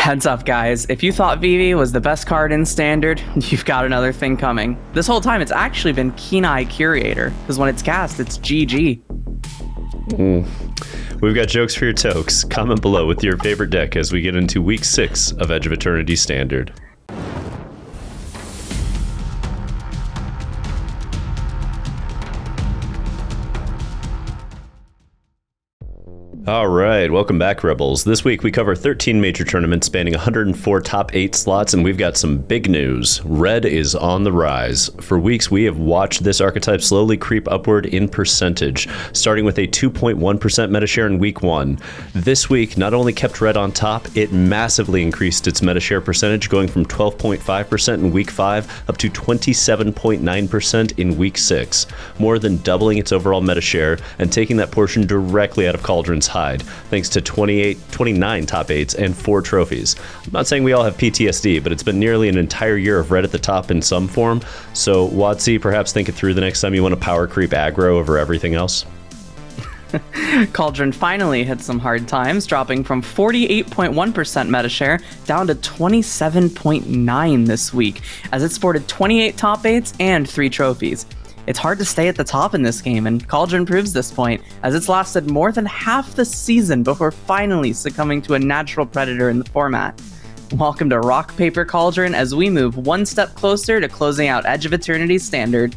Heads up, guys. If you thought Vivi was the best card in Standard, you've got another thing coming. This whole time, it's actually been Keen-Eye Curator, because when it's cast, it's GG. We've got jokes for your tokes. Comment below with your favorite deck as we get into Week 6 of Edge of Eternities Standard. All right, welcome back, Rebels. This week we cover 13 major tournaments spanning 104 top 8 slots, and we've got some big news. Red is on the rise. For weeks, we have watched this archetype slowly creep upward in percentage, starting with a 2.1% meta share in Week 1. This week not only kept Red on top, it massively increased its meta share percentage, going from 12.5% in Week 5 up to 27.9% in Week 6, more than doubling its overall meta share and taking that portion directly out of Cauldron's thanks to 29 top 8s and 4 trophies. I'm not saying we all have PTSD, but it's been nearly an entire year of Red at the top in some form, so WotC, perhaps think it through the next time you want to power creep aggro over everything else. Cauldron finally hit some hard times, dropping from 48.1% meta share down to 27.9% this week, as it sported 28 top 8s and 3 trophies. It's hard to stay at the top in this game, and Cauldron proves this point, as it's lasted more than half the season before finally succumbing to a natural predator in the format. Welcome to Rock, Paper, Cauldron as we move one step closer to closing out Edge of Eternities Standard.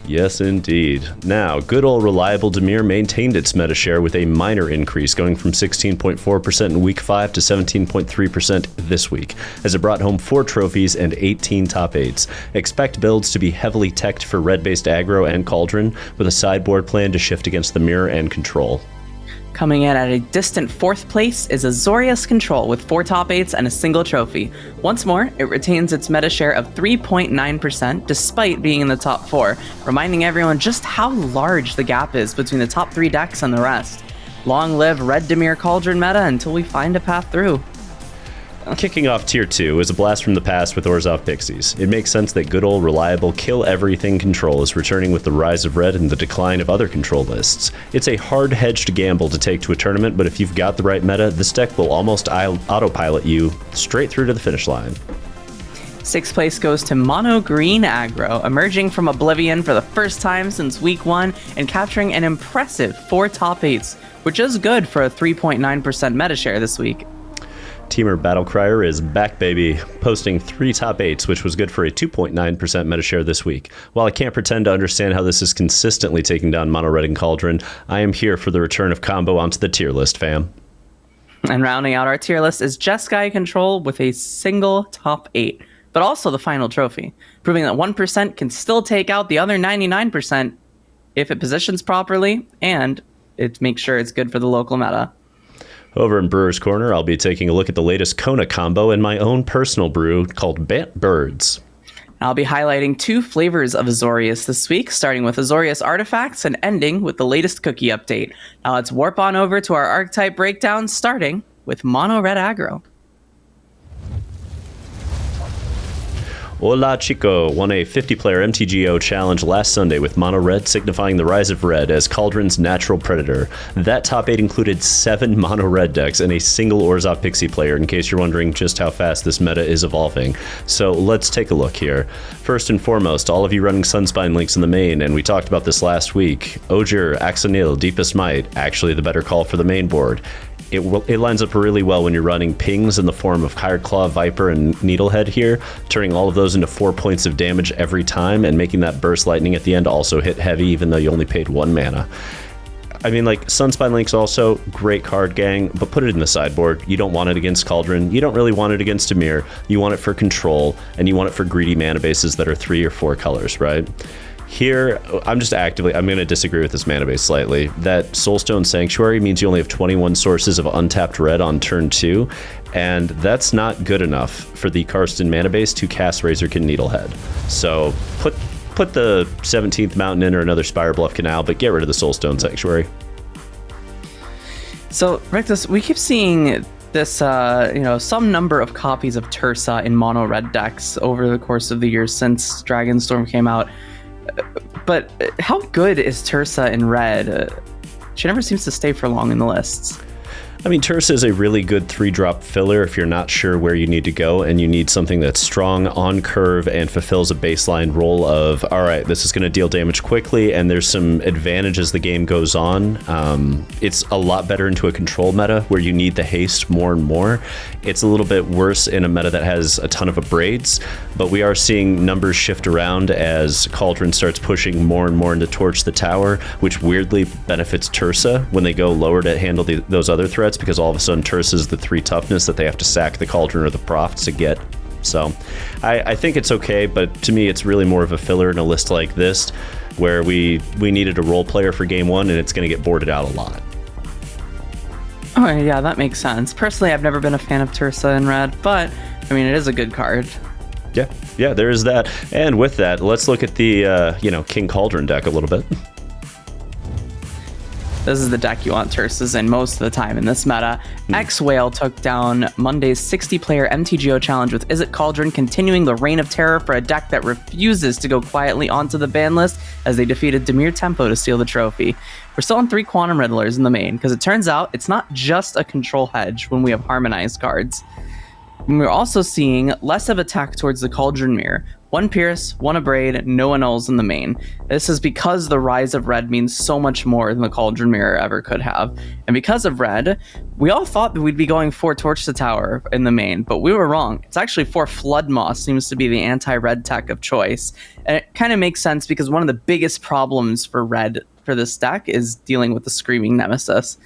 Yes, indeed. Now, good old reliable Dimir maintained its meta share with a minor increase, going from 16.4% in Week 5 to 17.3% this week, as it brought home 4 trophies and 18 top 8s. Expect builds to be heavily teched for red-based aggro and Cauldron, with a sideboard plan to shift against the mirror and control. Coming in at a distant 4th place is Azorius Control with 4 top 8s and a single trophy. Once more, it retains its meta share of 3.9% despite being in the top 4, reminding everyone just how large the gap is between the top 3 decks and the rest. Long live Red Dimir Cauldron meta until we find a path through. Kicking off Tier 2 is a blast from the past with Orzhov Pixies. It makes sense that good old reliable kill-everything control is returning with the rise of Red and the decline of other control lists. It's a hard-hedged gamble to take to a tournament, but if you've got the right meta, this deck will almost autopilot you straight through to the finish line. 6th place goes to Mono Green Aggro, emerging from Oblivion for the first time since Week 1 and capturing an impressive 4 top 8s, which is good for a 3.9% meta share this week. Temur Battlecrier is back, baby, posting 3 top 8s, which was good for a 2.9% meta share this week. While I can't pretend to understand how this is consistently taking down Mono Red and Cauldron, I am here for the return of combo onto the tier list, fam. And rounding out our tier list is Jeskai Control with a single top 8, but also the final trophy, proving that 1% can still take out the other 99% if it positions properly and it makes sure it's good for the local meta. Over in Brewer's Corner, I'll be taking a look at the latest Kona combo in my own personal brew called Bant Birds. I'll be highlighting 2 flavors of Azorius this week, starting with Azorius Artifacts and ending with the latest cookie update. Now let's warp on over to our archetype breakdown, starting with Mono Red Aggro. Hola Chico won a 50-player MTGO challenge last Sunday with Mono Red, signifying the rise of Red as Cauldron's natural predator. That top 8 included 7 Mono Red decks and a single Orzhov Pixie player, in case you're wondering just how fast this meta is evolving. So let's take a look here. First and foremost, all of you running Sunspine links in the main, and we talked about this last week, Ogier, Axonil, Deepest Might, actually the better call for the main board. It lines up really well when you're running pings in the form of Higher Claw, Viper, and Needlehead here, turning all of those into 4 points of damage every time and making that Burst Lightning at the end also hit heavy even though you only paid 1 mana. I mean, like, Sunspine Link's also great card, gang, but put it in the sideboard. You don't want it against Cauldron. You don't really want it against Dimir. You want it for control, and you want it for greedy mana bases that are 3 or 4 colors, right? Here, I'm going to disagree with this mana base slightly. That Soulstone Sanctuary means you only have 21 sources of untapped red on turn 2, and that's not good enough for the Karsten mana base to cast Razorkin Needlehead. So put the 17th Mountain in or another Spire Bluff Canal, but get rid of the Soulstone Sanctuary. So, Rictus, we keep seeing this, some number of copies of Tursa in mono red decks over the course of the years since Dragonstorm came out. But how good is Tursa in red? She never seems to stay for long in the lists. I mean, Tersa is a really good 3-drop filler if you're not sure where you need to go and you need something that's strong on curve and fulfills a baseline role of, all right, this is going to deal damage quickly and there's some advantage as the game goes on. It's a lot better into a control meta where you need the haste more and more. It's a little bit worse in a meta that has a ton of abrades, but we are seeing numbers shift around as Cauldron starts pushing more and more into Torch the Tower, which weirdly benefits Tersa when they go lower to handle those other threats, because all of a sudden Tersa is the 3 toughness that they have to sack the Cauldron or the Prof to get. So I think it's okay, but to me it's really more of a filler in a list like this where we needed a role player for game 1 and it's going to get boarded out a lot. Oh yeah, that makes sense. Personally, I've never been a fan of Tersa in red, but I mean, it is a good card. Yeah, there is that. And with that, let's look at the King Cauldron deck a little bit. This is the deck you want Tersas in most of the time in this meta. X-Whale took down Monday's 60-player MTGO challenge with Izzet Cauldron, continuing the reign of terror for a deck that refuses to go quietly onto the ban list as they defeated Dimir Tempo to steal the trophy. We're still on 3 Quantum Riddlers in the main, because it turns out it's not just a control hedge when we have harmonized cards. We're also seeing less of attack towards the Cauldron Mirror. 1 Pierce, 1 Abrade, no annuls in the main. This is because the rise of red means so much more than the Cauldron Mirror ever could have. And because of red, we all thought that we'd be going for Torch the Tower in the main, but we were wrong. It's actually for Flood Moss seems to be the anti-red tech of choice. And it kind of makes sense because one of the biggest problems for red for this deck is dealing with the Screaming Nemesis.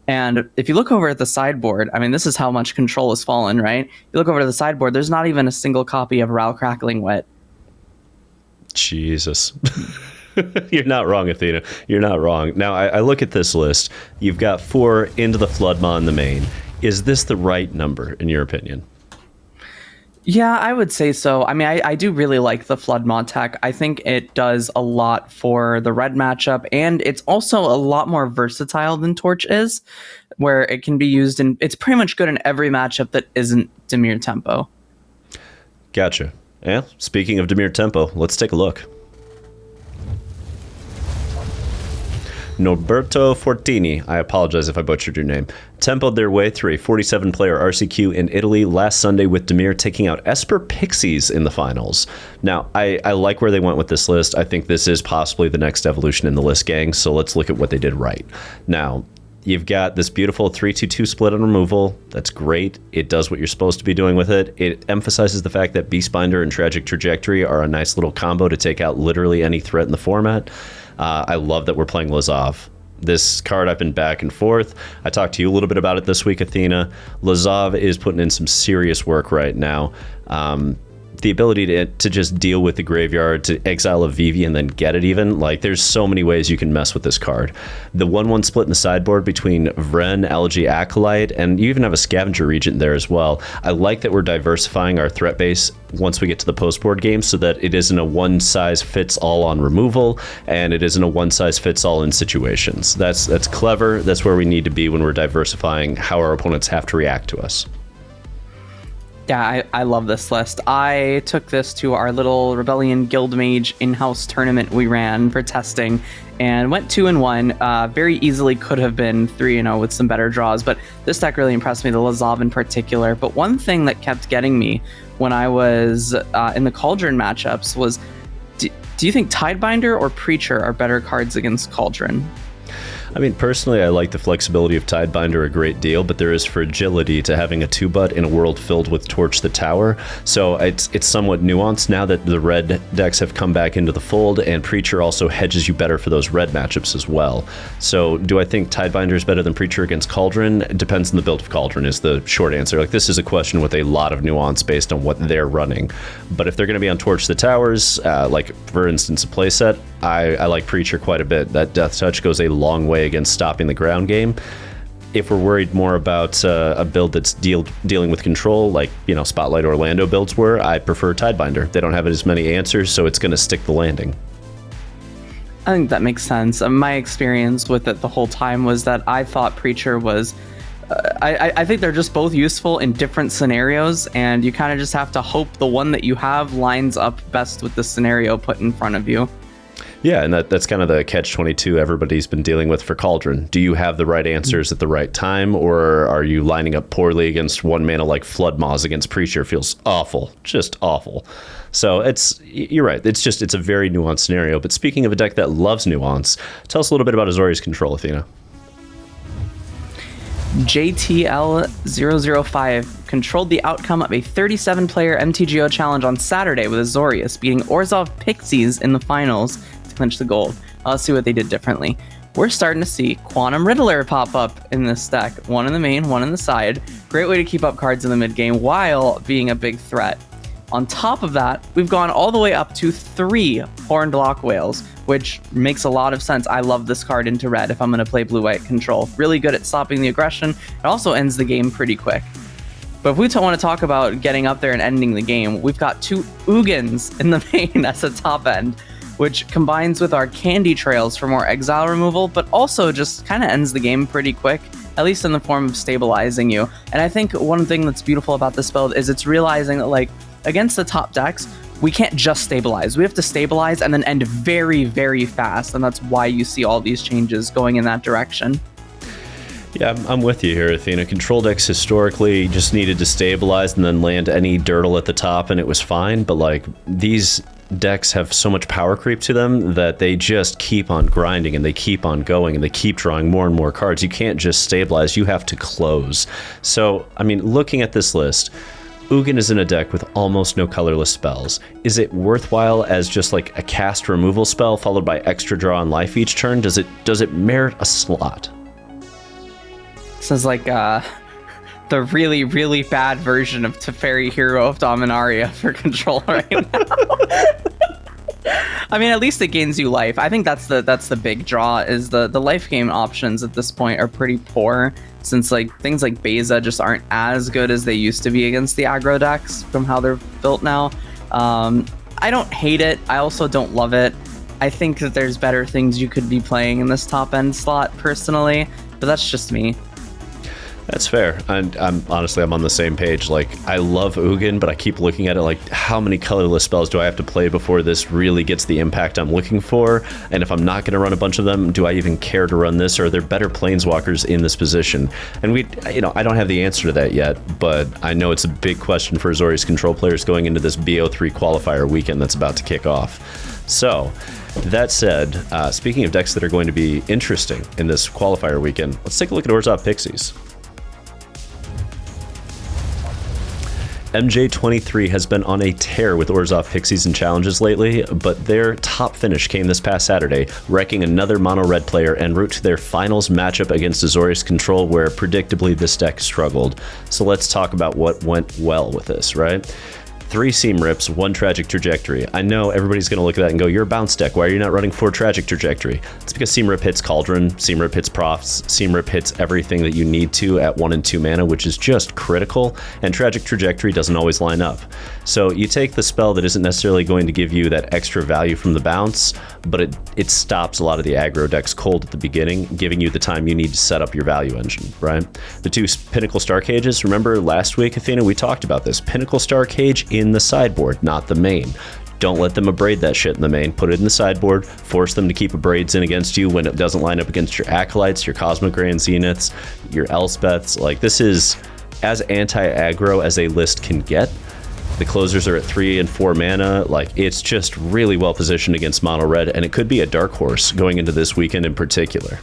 And if you look over at the sideboard, I mean, this is how much control has fallen, right? You look over to the sideboard, there's not even a single copy of Ral Crackling Wit. Jesus. You're not wrong, Athena. You're not wrong. Now, I look at this list. You've got 4 into the Floodmaw in the main. Is this the right number, in your opinion? Yeah, I would say so. I mean, I do really like the Floodmaw tech. I think it does a lot for the red matchup, and it's also a lot more versatile than Torch is, where it can be used in... It's pretty much good in every matchup that isn't Dimir Tempo. Gotcha. Yeah, speaking of Dimir Tempo, let's take a look. Norberto Fortini, I apologize if I butchered your name, tempoed their way through a 47-player RCQ in Italy last Sunday with Dimir taking out Esper Pixies in the finals. Now, I like where they went with this list. I think this is possibly the next evolution in the list, gang, so let's look at what they did right. Now, you've got this beautiful 3-2-2 split on removal. That's great. It does what you're supposed to be doing with it. It emphasizes the fact that Beastbinder and Tragic Trajectory are a nice little combo to take out literally any threat in the format. I love that we're playing Lazov. This card I've been back and forth. I talked to you a little bit about it this week, Athena. Lazov is putting in some serious work right now. The ability to just deal with the graveyard, to exile a Vivi and then get it even. Like, there's so many ways you can mess with this card. The 1-1 split in the sideboard between Vren, Elegy, Acolyte, and you even have a Scavenger Regent there as well. I like that we're diversifying our threat base once we get to the post-board game so that it isn't a one-size-fits-all on removal, and it isn't a one-size-fits-all in situations. That's clever. That's where we need to be when we're diversifying how our opponents have to react to us. Yeah, I love this list. I took this to our little Rebellion Guildmage in-house tournament we ran for testing and went 2-1. Very easily could have been 3-0 with some better draws, but this deck really impressed me, the Lazov in particular. But one thing that kept getting me when I was in the Cauldron matchups was, do you think Tidebinder or Preacher are better cards against Cauldron? I mean, personally, I like the flexibility of Tidebinder a great deal, but there is fragility to having a 2-butt in a world filled with Torch the Tower. So it's somewhat nuanced now that the red decks have come back into the fold, and Preacher also hedges you better for those red matchups as well. So do I think Tidebinder is better than Preacher against Cauldron? It depends on the build of Cauldron is the short answer. Like, this is a question with a lot of nuance based on what they're running. But if they're going to be on Torch the Towers, like, for instance, a playset, I like Preacher quite a bit. That Death Touch goes a long way against stopping the ground game. If we're worried more about a build that's dealing with control, like, Spotlight Orlando builds were, I prefer Tidebinder. They don't have as many answers, so it's going to stick the landing. I think that makes sense. My experience with it the whole time was that I thought Preacher was... I think they're just both useful in different scenarios, and you kind of just have to hope the one that you have lines up best with the scenario put in front of you. Yeah, and that's kind of the catch-22 everybody's been dealing with for Cauldron. Do you have the right answers at the right time, or are you lining up poorly against one mana like Flood Maws against Preacher? Feels awful, just awful. So you're right. It's a very nuanced scenario. But speaking of a deck that loves nuance, tell us a little bit about Azorius Control, Athena. JTL005 controlled the outcome of a 37-player MTGO challenge on Saturday with Azorius, beating Orzhov Pixies in the finals to clinch the gold. Let's see what they did differently. We're starting to see Quantum Riddler pop up in this deck. One in the main, one in the side. Great way to keep up cards in the mid game while being a big threat. On top of that, we've gone all the way up to 3 Horned Lock Whales, which makes a lot of sense. I love this card into red if I'm going to play blue-white control. Really good at stopping the aggression. It also ends the game pretty quick. But if we want to talk about getting up there and ending the game, we've got 2 Ugins in the main as a top end, which combines with our Candy Trails for more exile removal, but also just kind of ends the game pretty quick, at least in the form of stabilizing you. And I think one thing that's beautiful about this build is it's realizing that, like, against the top decks, we can't just stabilize. We have to stabilize and then end very, very fast. And that's why you see all these changes going in that direction. Yeah, I'm with you here, Athena. Control decks historically just needed to stabilize and then land any dirtle at the top and it was fine. But like these decks have so much power creep to them that they just keep on grinding and they keep on going and they keep drawing more and more cards. You can't just stabilize, you have to close. So, I mean, looking at this list, Ugin is in a deck with almost no colorless spells. Is it worthwhile as just like a cast removal spell followed by extra draw on life each turn? Does it merit a slot? This is like the really, really bad version of Teferi, Hero of Dominaria for control right now. I mean, at least it gains you life. I think that's the big draw, is the life gain options at this point are pretty poor, since like things like Beza just aren't as good as they used to be against the aggro decks from how they're built now. I don't hate it. I also don't love it. I think that there's better things you could be playing in this top end slot personally, but that's just me. That's fair. And I'm honestly on the same page. Like, I love Ugin, but I keep looking at it like, how many colorless spells do I have to play before this really gets the impact I'm looking for? And if I'm not going to run a bunch of them, do I even care to run this? Or are there better planeswalkers in this position? And I don't have the answer to that yet, but I know it's a big question for Azorius Control players going into this BO3 qualifier weekend that's about to kick off. So, that said, speaking of decks that are going to be interesting in this qualifier weekend, let's take a look at Orzhov Pixies. MJ23 has been on a tear with Orzhov Pixies and challenges lately, but their top finish came this past Saturday, wrecking another mono-red player en route to their finals matchup against Azorius Control, where predictably this deck struggled. So let's talk about what went well with this, right? 3 Seam Rips, 1 Tragic Trajectory. I know everybody's going to look at that and go, you're a bounce deck. Why are you not running 4 Tragic Trajectory? It's because Seam Rip hits Cauldron, Seam Rip hits Profs, Seam Rip hits everything that you need to at 1 and 2 mana, which is just critical, and Tragic Trajectory doesn't always line up. So you take the spell that isn't necessarily going to give you that extra value from the bounce, but it stops a lot of the aggro decks cold at the beginning, giving you the time you need to set up your value engine, right? The 2 Pinnacle Star Cages, remember last week, Athena, we talked about this. Pinnacle Star Cage in the sideboard, not the main. Don't let them abrade that shit in the main. Put it in the sideboard, force them to keep abrades in against you when it doesn't line up against your Acolytes, your Cosmic Grand Zeniths, your Elspeths. Like, this is as anti-aggro as a list can get. The closers are at 3 and 4 mana. Like, it's just really well positioned against mono red, and it could be a dark horse going into this weekend in particular.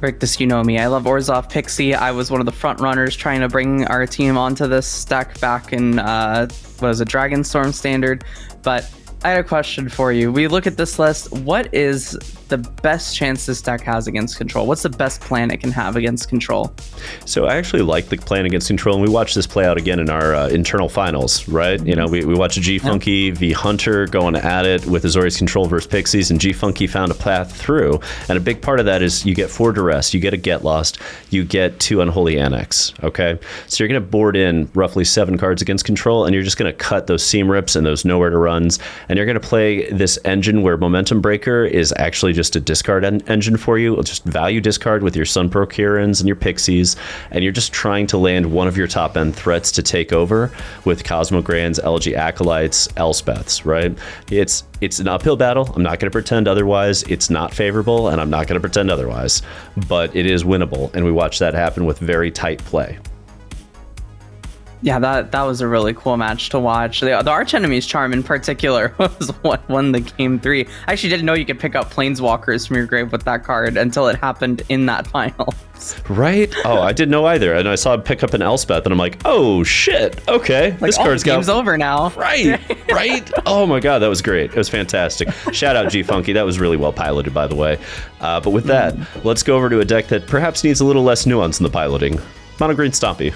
Rick, this you know me. I love Orzhov Pixie. I was one of the front runners trying to bring our team onto this deck back in Dragonstorm Standard. But I had a question for you. We look at this list. What is the best chance this deck has against control? What's the best plan it can have against control? So I actually like the plan against control, and we watched this play out again in our internal finals, right? You know, we watched G-Funky v Hunter going at it with Azorius Control versus Pixies, and G-Funky found a path through. And a big part of that is you get 4 Duress, you get a Get Lost, you get 2 Unholy Annex, okay? So you're going to board in roughly 7 cards against control, and you're just going to cut those Seam Rips and those Nowhere to Runs, and you're going to play this engine where Momentum Breaker is actually just a discard engine for you. It'll just value discard with your Sun Procurans and your Pixies, and you're just trying to land one of your top end threats to take over with Cosmogrands, Elegy Acolytes, Elspeths, right? It's an uphill battle. I'm not going to pretend otherwise. It's not favorable, and I'm not going to pretend otherwise, but it is winnable, and we watched that happen with very tight play. Yeah, that was a really cool match to watch. The Archenemy's Charm in particular was what won the game 3. I actually didn't know you could pick up Planeswalkers from your grave with that card until it happened in that final. Right? Oh, I didn't know either. And I saw it pick up an Elspeth, and I'm like, oh, shit. Okay. This card's got... game's over now. Right. Oh, my God. That was great. It was fantastic. Shout out G-Funky. That was really well piloted, by the way. But with that, let's go over to a deck that perhaps needs a little less nuance in the piloting. Mono Green Stompy.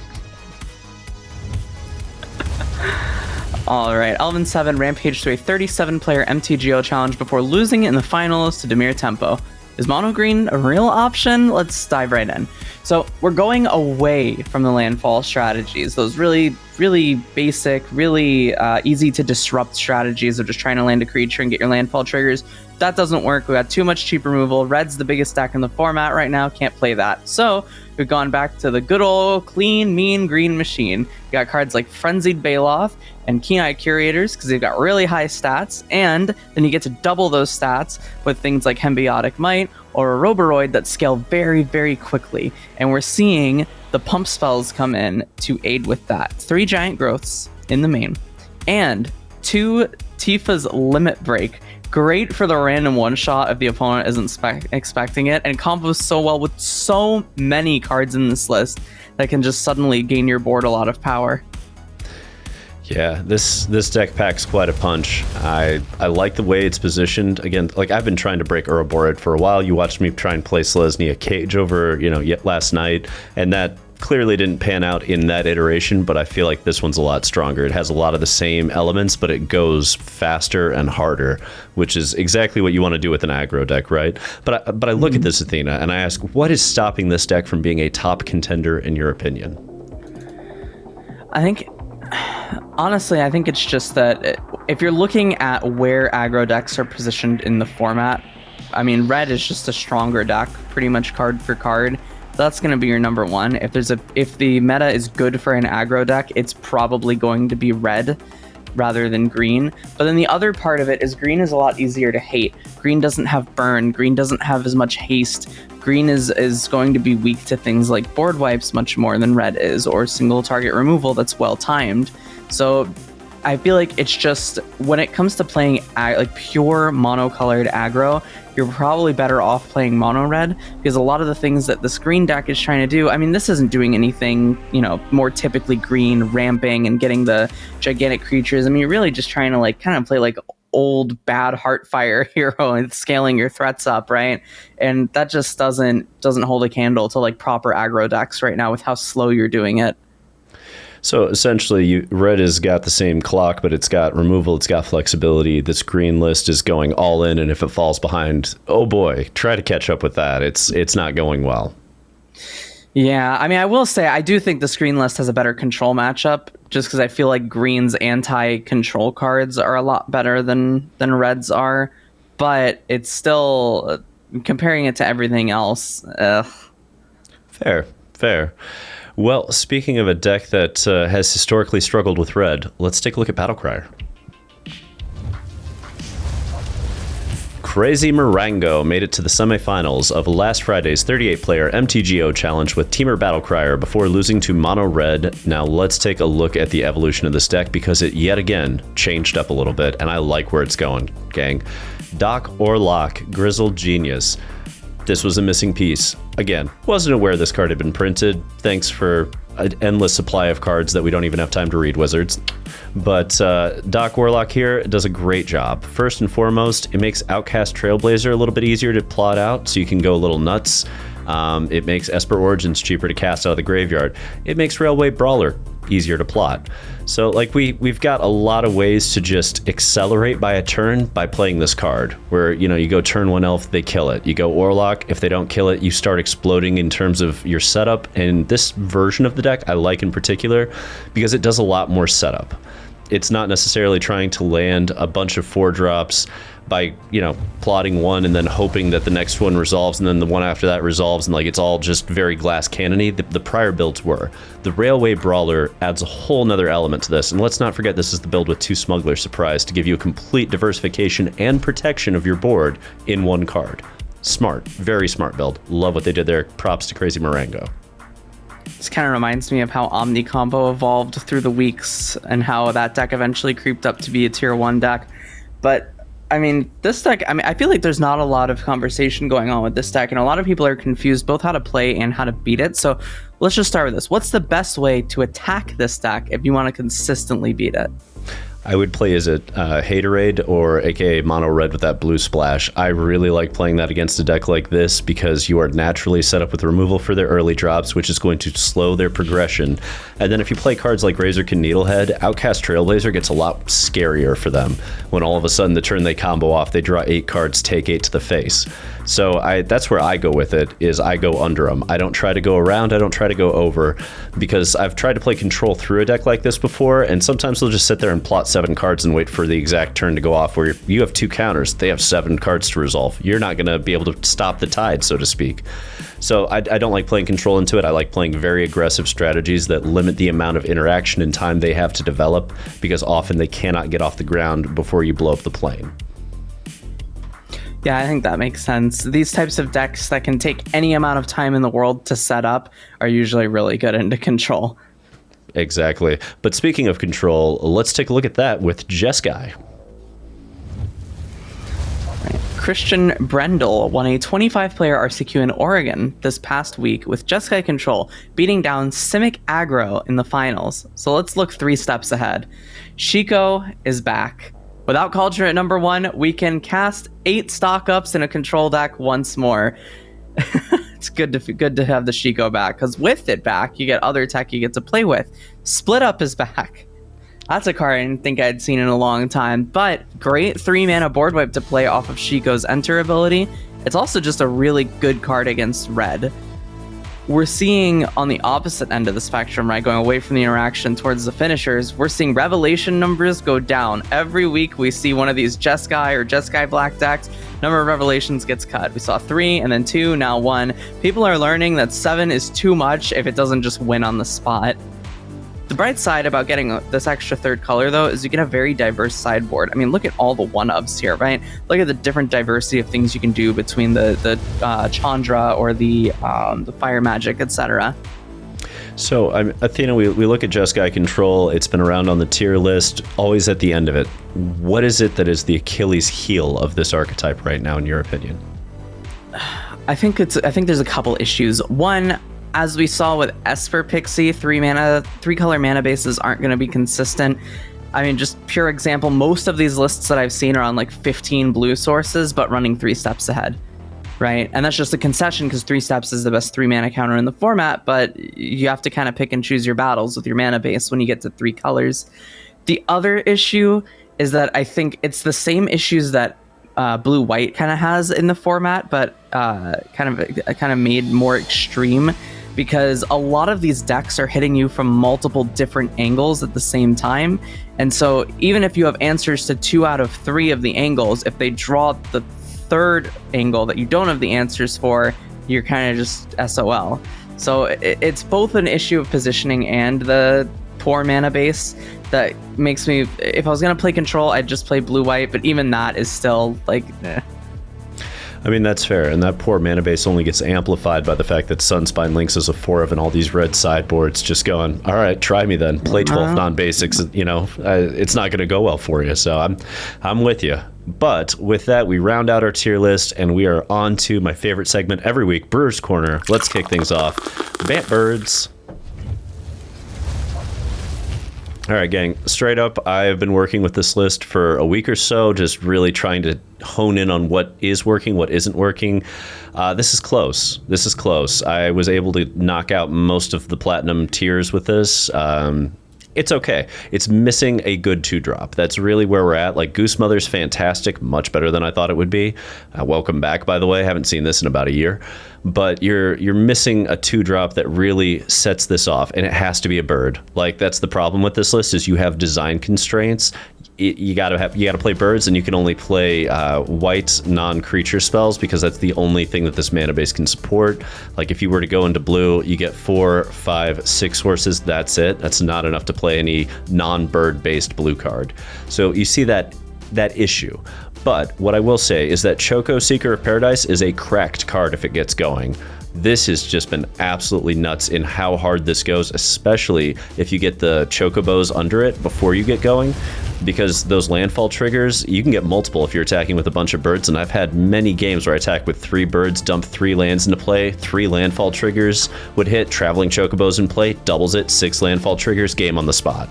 All right, Elven 7 rampaged through a 37-player MTGO challenge before losing in the finals to Dimir Tempo. Is mono green a real option? Let's dive right in. So we're going away from the landfall strategies, those really, really basic, really easy to disrupt strategies of just trying to land a creature and get your landfall triggers. That doesn't work. We got too much cheap removal. Red's the biggest deck in the format right now. Can't play that. So we've gone back to the good old clean, mean green machine. We got cards like Frenzied Baloth and Keen-Eye Curators because they've got really high stats, and then you get to double those stats with things like Hembiotic Might or a Roboroid that scale very, very quickly. And we're seeing the pump spells come in to aid with that. 3 Giant Growths in the main, and 2 Tifa's Limit Break. Great for the random one-shot if the opponent isn't expecting it, and combos so well with so many cards in this list that can just suddenly gain your board a lot of power. Yeah, this deck packs quite a punch. I like the way it's positioned. Again, like I've been trying to break Ouroboros for a while. You watched me try and play Selesnya Cage over, last night, and that clearly didn't pan out in that iteration, but I feel like this one's a lot stronger. It has a lot of the same elements, but it goes faster and harder, which is exactly what you want to do with an aggro deck, right? But I look at this, Athena, and I ask, what is stopping this deck from being a top contender in your opinion? Honestly, I think it's just that if you're looking at where aggro decks are positioned in the format, I mean, red is just a stronger deck, pretty much card for card. That's going to be your number one. If the meta is good for an aggro deck, it's probably going to be red rather than green. But then the other part of it is green is a lot easier to hate. Green doesn't have burn. Green doesn't have as much haste. Green is going to be weak to things like board wipes much more than red is, or single target removal that's well timed. So I feel like it's just, when it comes to playing like pure monocolored aggro, you're probably better off playing mono red, because a lot of the things that this green deck is trying to do, I mean, this isn't doing anything, more typically green, ramping and getting the gigantic creatures. I mean, you're really just trying to kind of play like old bad Heartfire hero and scaling your threats up, right? And that just doesn't hold a candle to like proper aggro decks right now with how slow you're doing it. So essentially, red has got the same clock, but it's got removal, it's got flexibility. This green list is going all in, and if it falls behind, oh boy, try to catch up with that. It's not going well. Yeah, I mean, I will say I do think the green list has a better control matchup, just because I feel like green's anti-control cards are a lot better than red's are, but it's still, comparing it to everything else, Fair. Well, speaking of a deck that has historically struggled with red, let's take a look at Battlecrier. Crazy Marango made it to the semifinals of last Friday's 38-player MTGO challenge with Temur Battlecrier before losing to Mono Red. Now let's take a look at the evolution of this deck, because it yet again changed up a little bit, and I like where it's going, gang. Doc Orlock, Grizzled Genius. This was a missing piece. Again, wasn't aware this card had been printed. Thanks for an endless supply of cards that we don't even have time to read, Wizards. But Doc Warlock here does a great job. First and foremost, it makes Outcast Trailblazer a little bit easier to plot out, so you can go a little nuts. It makes Esper Origins cheaper to cast out of the graveyard. It makes Railway Brawler easier to plot. So we've got a lot of ways to just accelerate by a turn by playing this card, where you go turn 1 elf, they kill it. You go Orlock, if they don't kill it, you start exploding in terms of your setup. And this version of the deck I like in particular because it does a lot more setup. It's not necessarily trying to land a bunch of 4-drops by, plotting one and then hoping that the next one resolves and then the one after that resolves, and like it's all just very glass cannon-y. The prior builds were. The Railway Brawler adds a whole nother element to this, and let's not forget this is the build with 2 Smuggler Surprise to give you a complete diversification and protection of your board in one card. Smart, very smart build. Love what they did there. Props to Crazy Marengo. This kind of reminds me of how Omni Combo evolved through the weeks and how that deck eventually creeped up to be a tier 1 deck. But I mean, this deck, I feel like there's not a lot of conversation going on with this deck, and a lot of people are confused both how to play and how to beat it. So let's just start with this. What's the best way to attack this deck if you want to consistently beat it? I would play Izzet Hatorade, or aka Mono Red with that blue splash. I really like playing that against a deck like this because you are naturally set up with removal for their early drops, which is going to slow their progression. And then if you play cards like Razorkin Needlehead, Outcast Trailblazer gets a lot scarier for them when all of a sudden the turn they combo off, they draw 8 cards, take 8 to the face. So that's where I go with it, is I go under them. I don't try to go around, I don't try to go over, because I've tried to play control through a deck like this before, and sometimes they'll just sit there and plot 7 cards and wait for the exact turn to go off, where you have 2 counters, they have 7 cards to resolve. You're not going to be able to stop the tide, so to speak. So I don't like playing control into it. I like playing very aggressive strategies that limit the amount of interaction and time they have to develop, because often they cannot get off the ground before you blow up the plane. Yeah, I think that makes sense. These types of decks that can take any amount of time in the world to set up are usually really good into control. Exactly. But speaking of control, let's take a look at that with Jeskai. Right. Christian Brendel won a 25-player RCQ in Oregon this past week with Jeskai Control, beating down Simic Aggro in the finals. So let's look 3 steps ahead. Shiko is back. Without Cauldron at number 1, we can cast 8 stock-ups in a control deck once more. It's good to have the Shiko back, because with it back, you get other tech you get to play with. Split Up is back. That's a card I didn't think I'd seen in a long time, but great 3-mana board wipe to play off of Shiko's Enter ability. It's also just a really good card against red. We're seeing on the opposite end of the spectrum, right, going away from the interaction towards the finishers, we're seeing revelation numbers go down. Every week we see one of these Jeskai or Jeskai Black decks, number of revelations gets cut. We saw 3 and then 2, now 1. People are learning that 7 is too much if it doesn't just win on the spot. The bright side about getting this extra 3rd color, though, is you get a very diverse sideboard. I mean, look at all the 1-ofs here, right? Look at the different diversity of things you can do between the Chandra or the Fire Magic, etc. So, Athena, we look at Jeskai Control. It's been around on the tier list, always at the end of it. What is it that is the Achilles heel of this archetype right now, in your opinion? I think there's a couple issues. One, as we saw with Esper Pixie, 3-color mana bases aren't going to be consistent. I mean, just pure example, most of these lists that I've seen are on like 15 blue sources, but running 3 steps ahead, right? And that's just a concession because 3 steps is the best 3-mana counter in the format, but you have to kind of pick and choose your battles with your mana base when you get to 3 colors. The other issue is that I think it's the same issues that blue-white kind of has in the format, but kind of made more extreme, because a lot of these decks are hitting you from multiple different angles at the same time. And so even if you have answers to 2 out of 3 of the angles, if they draw the 3rd angle that you don't have the answers for, you're kind of just SOL. So it's both an issue of positioning and the poor mana base that makes me, if I was going to play control, I'd just play blue-white, but even that is still like, eh. I mean, that's fair, and that poor mana base only gets amplified by the fact that Sunspine Lynx is a 4 of and all these red sideboards just going, all right, try me then. Play 12 non-basics, it's not going to go well for you, so I'm with you. But with that, we round out our tier list, and we are on to my favorite segment every week, Brewer's Corner. Let's kick things off. Bant Birds. All right, gang, straight up, I've been working with this list for a week or so, just really trying to hone in on what is working, what isn't working. This is close. This is close. I was able to knock out most of the platinum tiers with this. it's okay. It's missing a good 2-drop. That's really where we're at. Like, Goose Mother's fantastic, much better than I thought it would be. Welcome back, by the way. I haven't seen this in about a year. But you're missing a 2-drop that really sets this off, and it has to be a bird. Like, that's the problem with this list, is you have design constraints. You gotta play birds, and you can only play white non-creature spells, because that's the only thing that this mana base can support. Like, if you were to go into blue, you get 4, 5, 6 horses. That's it. That's not enough to play any non-bird based blue card. So you see that issue. But what I will say is that Choco Seeker of Paradise is a cracked card if it gets going. This has just been absolutely nuts in how hard this goes, especially if you get the chocobos under it before you get going, because those landfall triggers, you can get multiple if you're attacking with a bunch of birds, and I've had many games where I attack with 3 birds, dump 3 lands into play, 3 landfall triggers would hit, traveling chocobos in play, doubles it, 6 landfall triggers, game on the spot.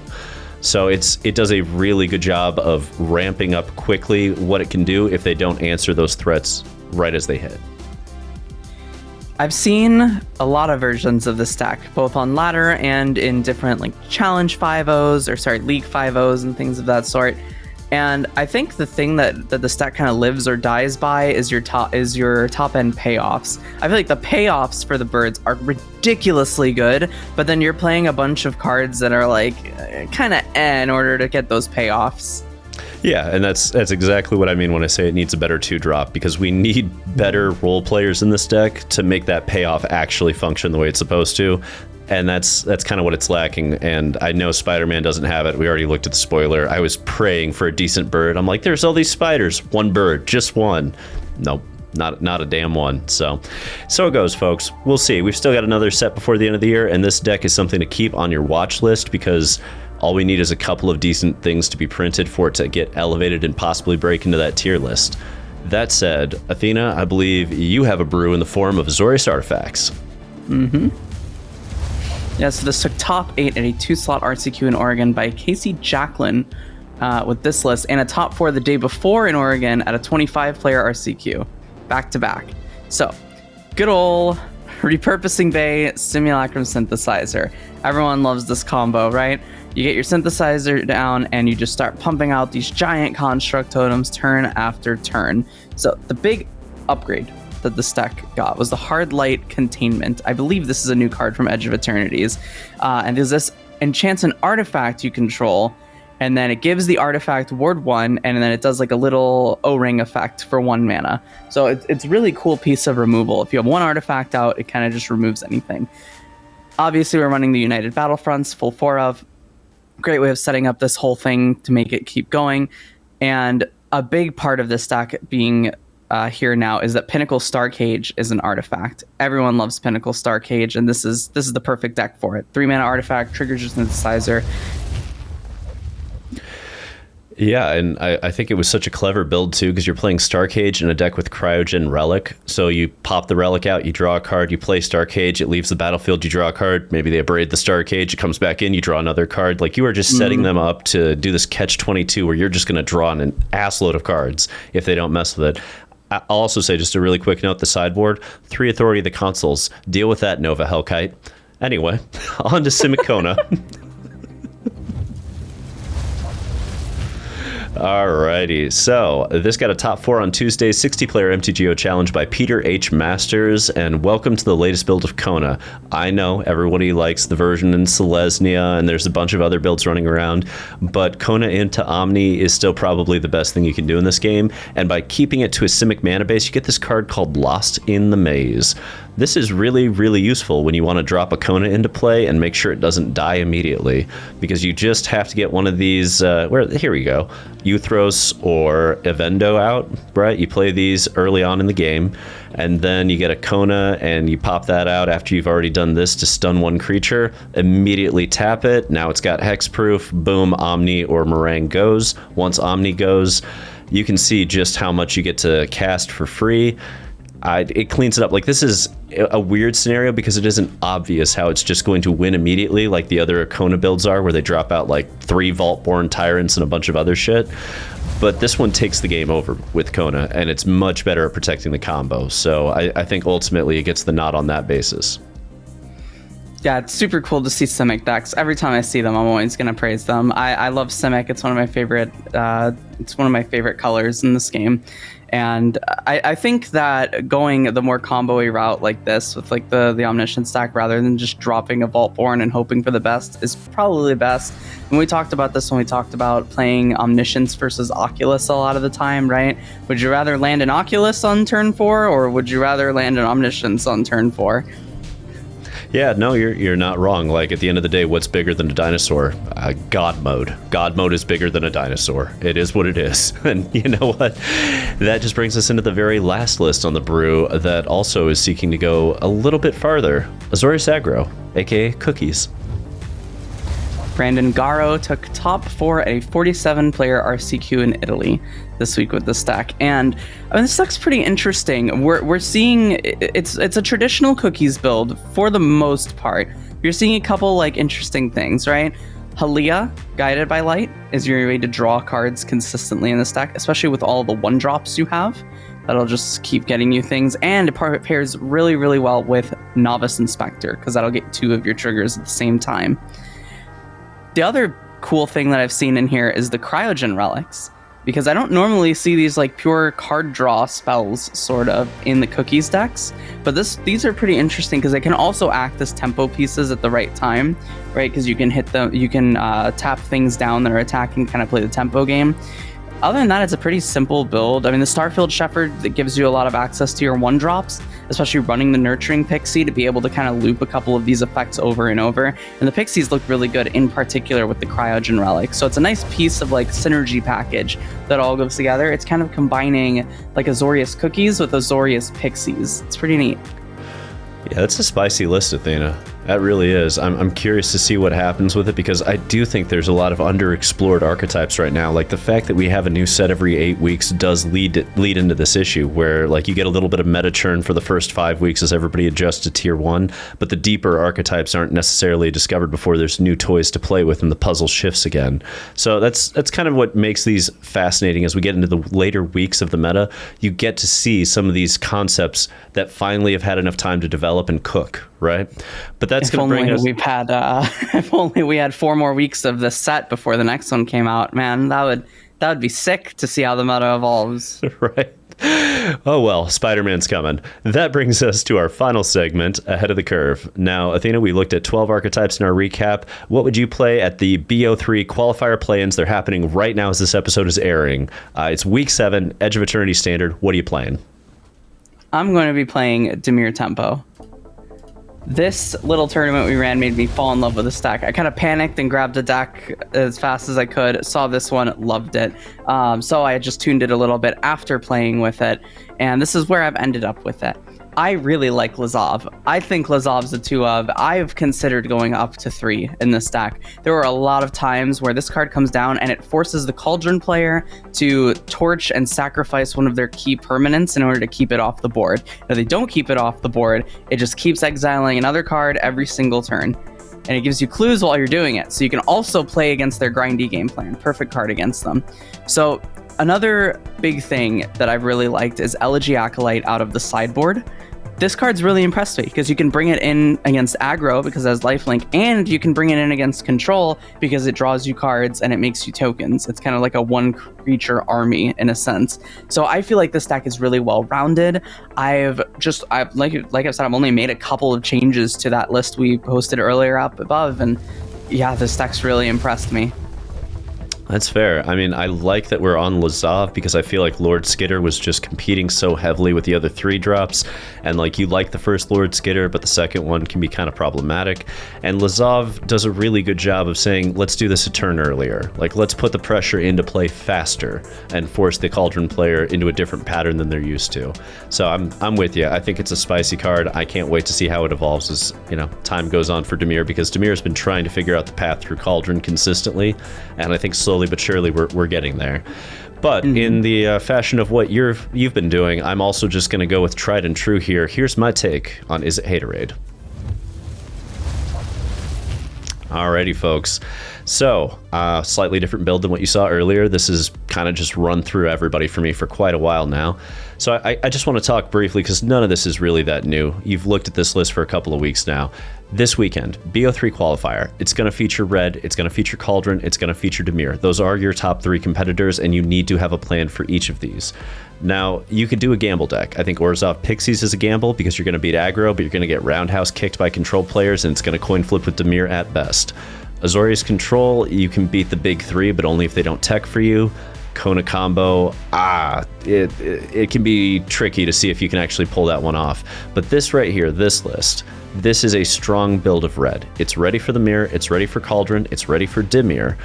So it does a really good job of ramping up quickly what it can do if they don't answer those threats right as they hit. I've seen a lot of versions of this deck, both on ladder and in different like challenge 5.0s or league 5.0s and things of that sort. And I think the thing that this deck kind of lives or dies by is your top end payoffs. I feel like the payoffs for the birds are ridiculously good, but then you're playing a bunch of cards that are like kind of in order to get those payoffs. Yeah, and that's exactly what I mean when I say it needs a better 2-drop, because we need better role players in this deck to make that payoff actually function the way it's supposed to. And that's kind of what it's lacking. And I know Spider-Man doesn't have it. We already looked at the spoiler. I was praying for a decent bird. I'm like, there's all these spiders. One bird, just one. Nope, not a damn one. So it goes, folks. We'll see. We've still got another set before the end of the year, and this deck is something to keep on your watch list, because all we need is a couple of decent things to be printed for it to get elevated and possibly break into that tier list. That said, Athena, I believe you have a brew in the form of Azorius Artifacts. Mm-hmm. Yeah, so this took top 8 at a 2-slot RCQ in Oregon by Casey Jacklin with this list, and a top 4 the day before in Oregon at a 25-player RCQ, back-to-back. So, good old Repurposing Bay Simulacrum Synthesizer. Everyone loves this combo, right? You get your synthesizer down, and you just start pumping out these giant construct totems turn after turn. So, the big upgrade that this deck got was the Hard Light Containment. I believe this is a new card from Edge of Eternities. And there's this enchants an artifact you control, and then it gives the artifact ward 1, and then it does like a little O-ring effect for 1 mana. So it's a really cool piece of removal. If you have 1 artifact out, it kind of just removes anything. Obviously, we're running the United Battlefronts, full 4 of. Great way of setting up this whole thing to make it keep going. And a big part of this deck being here now is that Pinnacle Star Cage is an artifact. Everyone loves Pinnacle Star Cage, and this is the perfect deck for it. 3 mana artifact, triggers your synthesizer. Yeah, and I think it was such a clever build too, because you're playing Star Cage in a deck with Cryogen Relic. So you pop the Relic out, you draw a card, you play Star Cage, it leaves the battlefield, you draw a card, maybe they abrade the Star Cage, it comes back in, you draw another card. Like, you are just setting them up to do this catch-22 where you're just going to draw an assload of cards if they don't mess with it. I'll also say, just a really quick note, the sideboard, 3 Authority of the Consuls. Deal with that, Nova Hellkite. Anyway, on to Simic Omni-Kona. Alrighty, so this got a top 4 on Tuesday's 60-player MTGO challenge by Peter H. Masters, and welcome to the latest build of Kona. I know everybody likes the version in Selesnya, and there's a bunch of other builds running around, but Kona into Omni is still probably the best thing you can do in this game, and by keeping it to a Simic mana base, you get this card called Lost in the Maze. This is really, really useful when you want to drop a Kona into play and make sure it doesn't die immediately, because you just have to get one of these, here we go, Uthros or Evendo out, right? You play these early on in the game, and then you get a Kona, and you pop that out after you've already done this to stun 1 creature, immediately tap it, now it's got hexproof, boom, Omni or Meringue goes. Once Omni goes, you can see just how much you get to cast for free. It cleans it up. Like, this is a weird scenario because it isn't obvious how it's just going to win immediately like the other Kona builds are, where they drop out like 3 Vaultborn Tyrants and a bunch of other shit. But this one takes the game over with Kona, and it's much better at protecting the combo. So I think ultimately it gets the nod on that basis. Yeah, it's super cool to see Simic decks. Every time I see them, I'm always gonna praise them. I love Simic. It's one of my favorite. It's one of my favorite colors in this game, and I think that going the more combo-y route like this with like the Omniscient stack rather than just dropping a Vaultborn and hoping for the best is probably best. And we talked about this when we talked about playing Omniscience versus Oculus a lot of the time, right? Would you rather land an Oculus on turn 4, or would you rather land an Omniscience on turn 4? Yeah, no, you're not wrong. Like, at the end of the day, what's bigger than a dinosaur? God mode. God mode is bigger than a dinosaur. It is what it is. And you know what? That just brings us into the very last list on the brew that also is seeking to go a little bit farther. Azorius Aggro, aka Cookies. Brandon Garro took top 4 at a 47-player RCQ in Italy this week with the stack, and I mean, this deck's pretty interesting. We're seeing it's a traditional Cookies build for the most part. You're seeing a couple like interesting things, right? Halia, Guided by Light, is your way to draw cards consistently in the stack, especially with all the 1-drops you have. That'll just keep getting you things, and it pairs really, really well with Novice Inspector, because that'll get 2 of your triggers at the same time. The other cool thing that I've seen in here is the Cryogen Relics, because I don't normally see these like pure card draw spells sort of in the Cookies decks, but these are pretty interesting because they can also act as tempo pieces at the right time, right? Because you can hit them, you can tap things down that are attacking, kind of play the tempo game. Other than that, it's a pretty simple build. I mean, the Starfield Shepherd, that gives you a lot of access to your 1-drops, especially running the Nurturing Pixie to be able to kind of loop a couple of these effects over and over. And the Pixies look really good, in particular with the Cryogen Relic. So it's a nice piece of like synergy package that all goes together. It's kind of combining like Azorius Cookies with Azorius Pixies. It's pretty neat. Yeah, that's a spicy list, Athena. That really is. I'm curious to see what happens with it, because I do think there's a lot of underexplored archetypes right now. Like, the fact that we have a new set every 8 weeks does lead into this issue where like you get a little bit of meta churn for the first 5 weeks as everybody adjusts to tier 1, but the deeper archetypes aren't necessarily discovered before there's new toys to play with and the puzzle shifts again. So that's kind of what makes these fascinating. As we get into the later weeks of the meta, you get to see some of these concepts that finally have had enough time to develop and cook, right? But that's going to bring us... if only we had 4 more weeks of this set before the next one came out, man, that would be sick to see how the meta evolves. Right. Oh well, Spider-Man's coming. That brings us to our final segment, Ahead of the Curve. Now, Athena, we looked at 12 archetypes in our recap. What would you play at the BO3 qualifier play-ins? They're happening right now as this episode is airing. It's week 7, Edge of Eternity Standard. What are you playing? I'm going to be playing Dimir Tempo. This little tournament we ran made me fall in love with the stack. I kind of panicked and grabbed a deck as fast as I could, saw this one, loved it. So I just tuned it a little bit after playing with it, and this is where I've ended up with it. I really like Lazav. I think Lazav's a 2 of. I've considered going up to 3 in this stack. There were a lot of times where this card comes down and it forces the Cauldron player to torch and sacrifice one of their key permanents in order to keep it off the board. If they don't keep it off the board, it just keeps exiling another card every single turn. And it gives you clues while you're doing it. So you can also play against their grindy game plan. Perfect card against them. So another big thing that I've really liked is Elegy Acolyte out of the sideboard. This card's really impressed me because you can bring it in against aggro because it has lifelink, and you can bring it in against control because it draws you cards and it makes you tokens. It's kind of like a 1-creature army in a sense. So I feel like this deck is really well rounded. I've like I've said, I've only made a couple of changes to that list we posted earlier up above, and yeah, this deck's really impressed me. That's fair. I mean, I like that we're on Lazav because I feel like Lord Skitter was just competing so heavily with the other 3-drops. And like, you like the first Lord Skitter, but the second one can be kind of problematic. And Lazav does a really good job of saying, let's do this a turn earlier. Like, let's put the pressure into play faster and force the Cauldron player into a different pattern than they're used to. So I'm with you. I think it's a spicy card. I can't wait to see how it evolves as, time goes on for Dimir, because Dimir's been trying to figure out the path through Cauldron consistently. And I think slowly but surely we're getting there. But in the fashion of what you've been doing, I'm also just going to go with tried and true here. Here's my take on Izzet Hatorade. Alrighty, folks. So, slightly different build than what you saw earlier. This is kind of just run through everybody for me for quite a while now. So I just want to talk briefly because none of this is really that new. You've looked at this list for a couple of weeks now. This weekend, BO3 qualifier. It's going to feature Red, it's going to feature Cauldron, it's going to feature Dimir. Those are your top 3 competitors, and you need to have a plan for each of these. Now, you could do a gamble deck. I think Orzhov Pixies is a gamble because you're going to beat aggro, but you're going to get roundhouse kicked by control players, and it's going to coin flip with Dimir at best. Azorius Control, you can beat the big 3, but only if they don't tech for you. Kona combo, it can be tricky to see if you can actually pull that one off. But this right here, this list, this is a strong build of Red. It's ready for the mirror, it's ready for Cauldron, it's ready for Dimir.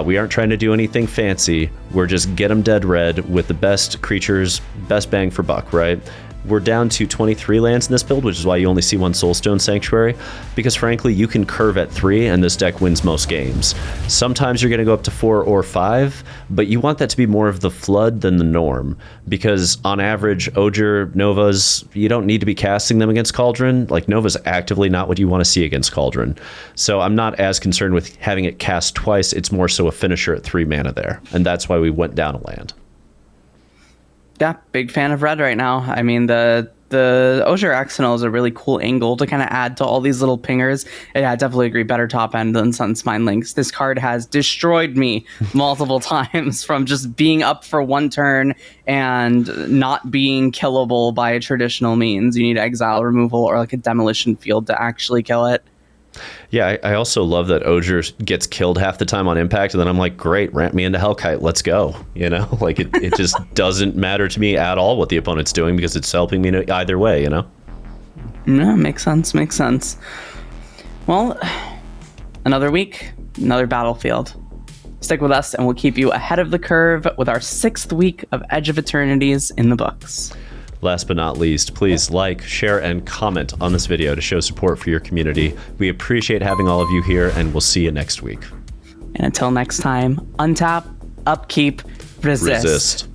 We aren't trying to do anything fancy. We're just get them dead red with the best creatures, best bang for buck, right? We're down to 23 lands in this build, which is why you only see 1 Soulstone Sanctuary, because frankly, you can curve at 3 and this deck wins most games. Sometimes you're going to go up to 4 or 5, but you want that to be more of the flood than the norm, because on average, Ogre, Novas, you don't need to be casting them against Cauldron. Like, Nova's actively not what you want to see against Cauldron. So I'm not as concerned with having it cast twice, it's more so a finisher at 3 mana there, and that's why we went down a land. Yeah, big fan of Red right now. I mean, the Ogre Axonal is a really cool angle to kind of add to all these little pingers. Yeah, I definitely agree. Better top end than Sun's Mind Links. This card has destroyed me multiple times from just being up for 1 turn and not being killable by traditional means. You need exile removal or like a demolition field to actually kill it. Yeah, I also love that Ogre gets killed half the time on impact, and then I'm like, great, ramp me into Hellkite, let's go. You know, like it just doesn't matter to me at all what the opponent's doing because it's helping me either way, you know? No, makes sense. Well, another week, another battlefield. Stick with us and we'll keep you ahead of the curve with our 6th week of Edge of Eternities in the books. Last but not least, please like, share, and comment on this video to show support for your community. We appreciate having all of you here, and we'll see you next week. And until next time, untap, upkeep, resist.